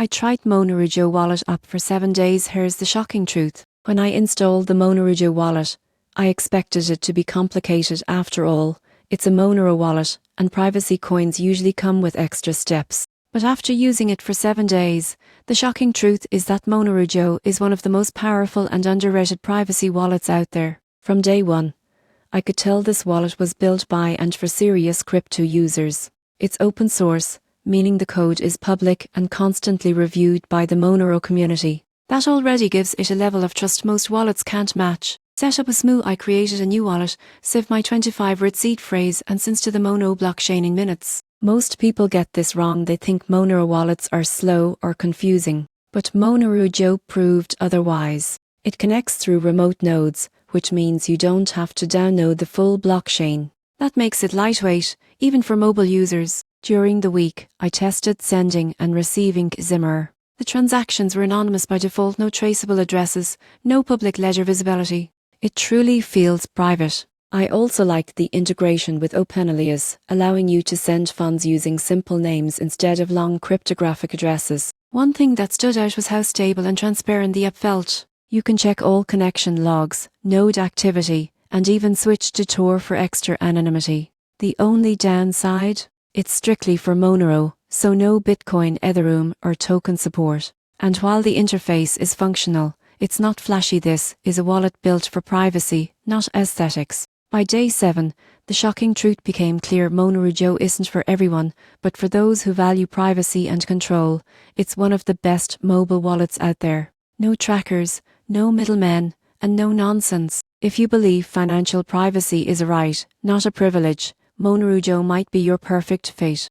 I tried Monerujo wallet app for 7 days. Here's the shocking truth. When I installed the Monerujo wallet, I expected it to be complicated. After all, it's a Monero wallet, and privacy coins usually come with extra steps. But after using it for 7 days, the shocking truth is that Monerujo is one of the most powerful and underrated privacy wallets out there. From day one, I could tell this wallet was built by and for serious crypto users. It's open source, meaning the code is public and constantly reviewed by the Monero community. That already gives it a level of trust most wallets can't match. Set up a smooth. I created a new wallet, saved my 25-word seed phrase, and since to the Mono blockchain in minutes. Most people get this wrong. They think Monero wallets are slow or confusing. But Monerujo proved otherwise. It connects through remote nodes, which means you don't have to download the full blockchain. That makes it lightweight, even for mobile users. During the week, I tested sending and receiving Zimmer. The transactions were anonymous by default, no traceable addresses, no public ledger visibility. It truly feels private. I also liked the integration with OpenAlias, allowing you to send funds using simple names instead of long cryptographic addresses. One thing that stood out was how stable and transparent the app felt. You can check all connection logs, node activity, and even switch to Tor for extra anonymity. The only downside? It's strictly for Monero, so no Bitcoin, Ethereum, or token support. And while the interface is functional, it's not flashy. This is a wallet built for privacy, not aesthetics. By day 7, the shocking truth became clear. Monerujo isn't for everyone, but for those who value privacy and control, it's one of the best mobile wallets out there. No trackers, no middlemen, and no nonsense. If you believe financial privacy is a right, not a privilege, Monerujo might be your perfect fate.